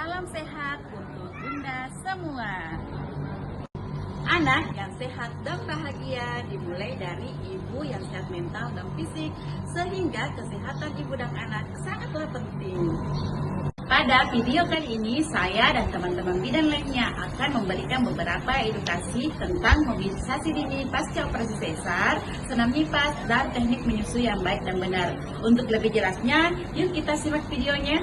Salam sehat untuk Bunda semua. Anak yang sehat dan bahagia dimulai dari ibu yang sehat mental dan fisik, sehingga kesehatan ibu dan anak sangatlah penting. Pada video kali ini, saya dan teman-teman bidan lainnya akan memberikan beberapa edukasi tentang mobilisasi dini pasca operasi sesar, senam nifas, dan teknik menyusui yang baik dan benar. Untuk lebih jelasnya, yuk kita simak videonya.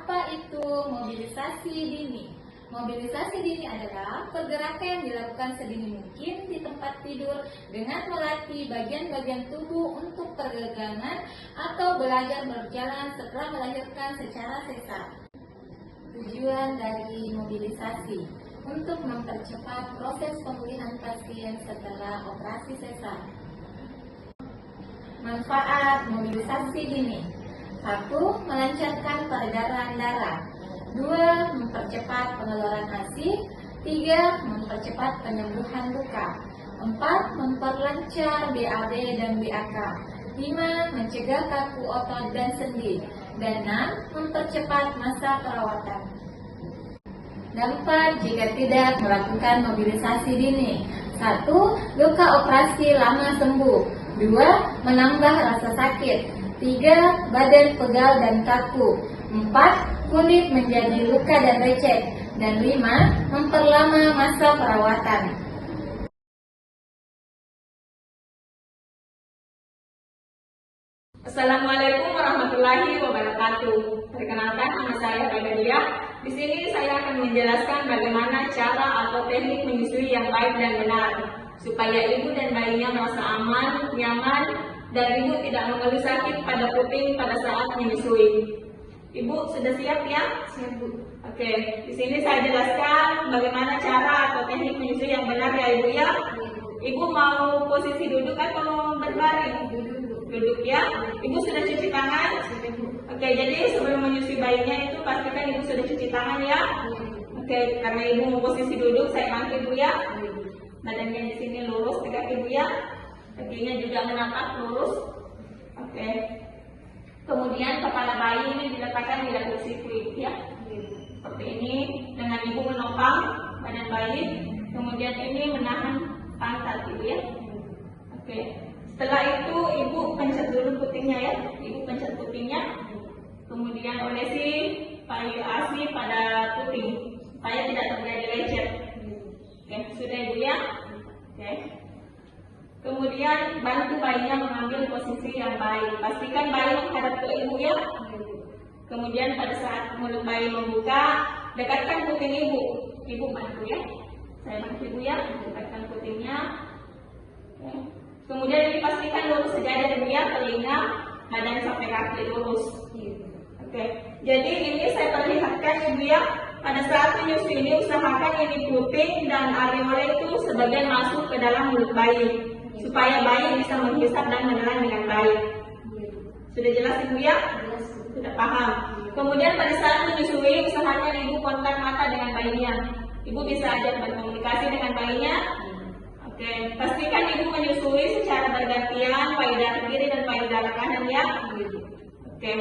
Apa itu mobilisasi dini? Mobilisasi dini adalah pergerakan yang dilakukan sedini mungkin di tempat tidur dengan melatih bagian-bagian tubuh untuk peregangan atau belajar berjalan setelah melahirkan secara sesar. Tujuan dari mobilisasi untuk mempercepat proses pemulihan pasien setelah operasi sesar. Manfaat mobilisasi dini: 1. Melancarkan peredaran darah. 2. Mempercepat pengeluaran ASI. 3. Mempercepat penyembuhan luka. 4. Memperlancar BAB dan BAK. 5. Mencegah kaku otot dan sendi. Dan 6. Mempercepat masa perawatan. Dampak jika tidak melakukan mobilisasi dini: 1. Luka operasi lama sembuh. 2. Menambah rasa sakit. 3. Badan pegal dan kaku. 4. Kulit menjadi luka dan lecet. Dan 5. Memperlama masa perawatan. Assalamualaikum warahmatullahi wabarakatuh. Perkenalkan, nama saya Bagadia. Di sini saya akan menjelaskan bagaimana cara atau teknik menyusui yang baik dan benar, supaya ibu dan bayinya merasa aman, nyaman, dan ibu tidak mengeluh sakit pada puting pada saat menyusui. Ibu sudah siap ya? Siap, Bu. Oke, di sini saya jelaskan bagaimana cara atau teknik menyusui yang benar ya Ibu ya. Ibu mau posisi duduk atau berbaring? Duduk ya. Ibu sudah cuci tangan? Oke, jadi sebelum menyusui bayinya itu pastikan Ibu sudah cuci tangan ya. Oke, karena Ibu mau posisi duduk, saya bantu Ibu ya. Badannya di sini lurus, tegak Ibu ya. Kakinya juga menatap lurus. Oke. Kemudian kepala bayi ini diletakkan di dagu sikuit ya. Seperti ini, dengan Ibu menopang badan bayi. Kemudian ini menahan pantat Ibu ya. Oke. Setelah itu Ibu pencet dulu putingnya ya. Ibu pencet putingnya. Kemudian olesi tali ASI pada puting supaya tidak terjadi lecet. Oke, sudah Ibu ya. Oke. Kemudian bantu bayinya mengambil posisi yang baik. Pastikan bayi menghadap ke Ibu ya. Kemudian pada saat mulut bayi membuka, dekatkan puting Ibu. Ibu bantu ya. Saya bantu Ibu ya, dekatkan putingnya. Oke. Kemudian ini pastikan lurus sejajar Ibu ya, telinga, badan sampai kaki lurus. Oke. Jadi ini saya perlihatkan Ibu ya. Pada saat menyusui ini usahakan ini puting dan areola itu sebagian masuk ke dalam mulut bayi, supaya bayi bisa menghisap dan menelan dengan baik. Sudah jelas Ibu ya? Sudah paham. Kemudian pada saat menyusui usahakan Ibu kontak mata dengan bayinya. Ibu bisa ajak berkomunikasi dengan bayinya. Oke, pastikan Ibu menyusui secara bergantian payudara kiri dan payudara kanan ya. Oke.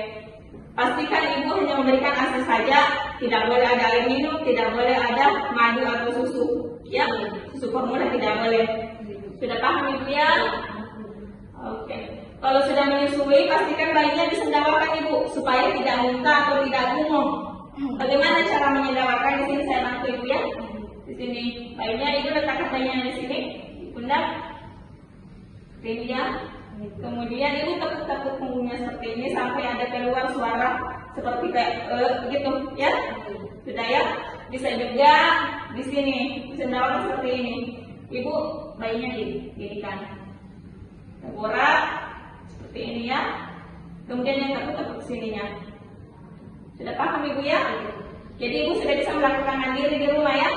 Pastikan Ibu hanya memberikan ASI saja, tidak boleh ada air minum, tidak boleh ada madu atau susu. Ya, susu formula tidak boleh. Sudah paham Ibu ya? Oke. Kalau sudah menyusui, pastikan bayinya disendawakan Ibu supaya tidak muntah atau tidak gumoh. Bagaimana cara menyendawakan? Di sini saya bantu Ibu ya. Di sini bayinya Ibu letakkan bayinya di sini, di pundak. Ini ya. Kemudian Ibu tekuk-tekuk punggungnya seperti ini sampai ada keluar suara seperti kayak begitu ya. Sudah ya. Bisa juga di sini disendawakan seperti ini. Ibu bayinya didirikan, tengkorak seperti ini ya. Kemudian yang tekuk-tekuk sininya. Sudah paham Ibu ya? Jadi Ibu sudah bisa melakukan mandiri di rumah ya.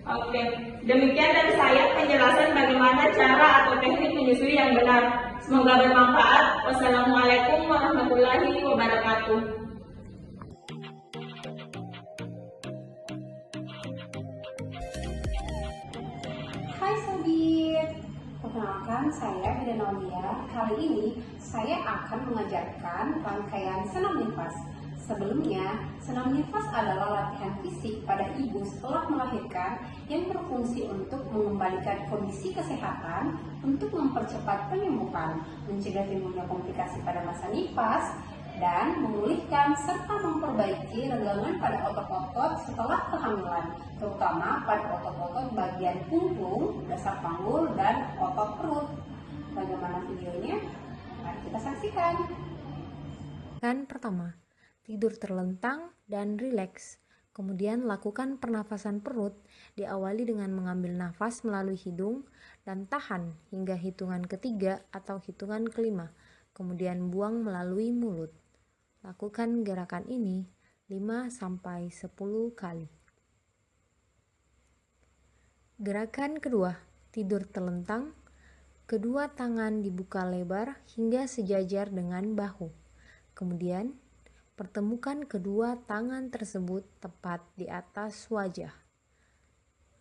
Oke, demikian dari saya penjelasan bagaimana cara atau teknik menyusui yang benar. Semoga bermanfaat. Wassalamualaikum warahmatullahi wabarakatuh. Hai Sobit, perkenalkan saya Bidan Aulia. Kali ini saya akan mengajarkan rangkaian senam nifas. Sebelumnya, senam nifas adalah latihan fisik pada ibu setelah melahirkan yang berfungsi untuk mengembalikan kondisi kesehatan, untuk mempercepat penyembuhan, mencegah timbulnya komplikasi pada masa nifas, dan memulihkan serta memperbaiki renggangan pada otot-otot setelah kehamilan, terutama pada otot-otot bagian punggung, dasar panggul, dan otot perut. Bagaimana videonya? Mari kita saksikan. Pertama, tidur terlentang dan rileks. Kemudian lakukan pernafasan perut, diawali dengan mengambil nafas melalui hidung dan tahan hingga hitungan ketiga atau hitungan kelima. Kemudian buang melalui mulut. Lakukan gerakan ini 5-10 kali. Gerakan kedua, tidur terlentang. Kedua tangan dibuka lebar hingga sejajar dengan bahu. Kemudian, pertemukan kedua tangan tersebut tepat di atas wajah.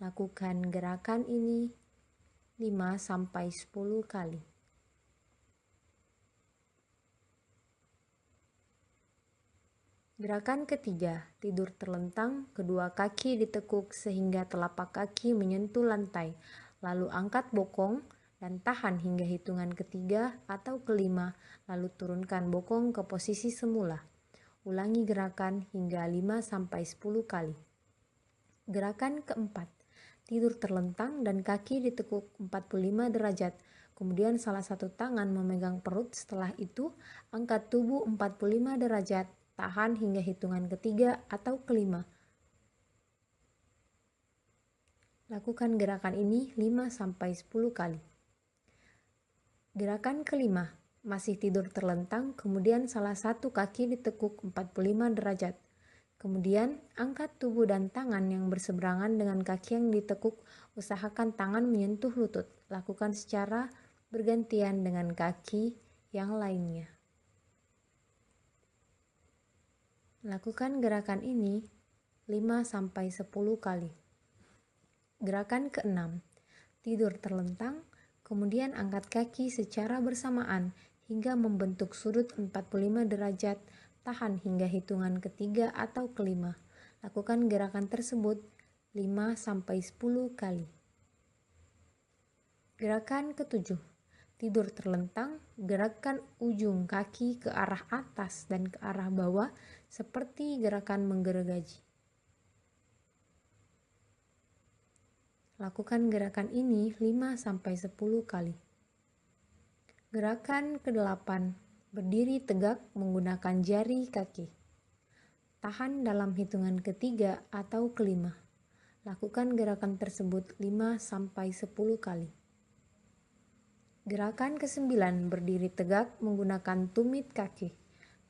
Lakukan gerakan ini 5-10 kali. Gerakan ketiga, tidur terlentang, kedua kaki ditekuk sehingga telapak kaki menyentuh lantai, lalu angkat bokong dan tahan hingga hitungan ketiga atau kelima, lalu turunkan bokong ke posisi semula. Ulangi gerakan hingga 5-10 kali. Gerakan keempat, tidur terlentang dan kaki ditekuk 45 derajat. Kemudian salah satu tangan memegang perut, setelah itu angkat tubuh 45 derajat. Tahan hingga hitungan ketiga atau kelima. Lakukan gerakan ini 5-10 kali. Gerakan kelima, masih tidur terlentang, kemudian salah satu kaki ditekuk 45 derajat. Kemudian angkat tubuh dan tangan yang berseberangan dengan kaki yang ditekuk, usahakan tangan menyentuh lutut. Lakukan secara bergantian dengan kaki yang lainnya. Lakukan gerakan ini 5-10 kali. Gerakan keenam, tidur terlentang, kemudian angkat kaki secara bersamaan hingga membentuk sudut 45 derajat, tahan hingga hitungan ketiga atau kelima. Lakukan gerakan tersebut 5-10 kali. Gerakan ketujuh, tidur terlentang, gerakkan ujung kaki ke arah atas dan ke arah bawah seperti gerakan menggergaji. Lakukan gerakan ini 5-10 kali. Gerakan ke-8, berdiri tegak menggunakan jari kaki. Tahan dalam hitungan ketiga atau kelima. Lakukan gerakan tersebut 5-10 kali. Gerakan ke-9, berdiri tegak menggunakan tumit kaki.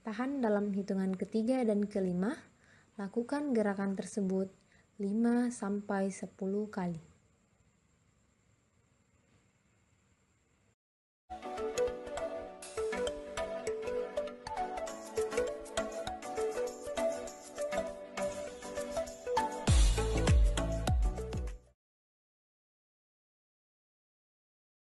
Tahan dalam hitungan ketiga dan kelima. Lakukan gerakan tersebut 5-10 kali.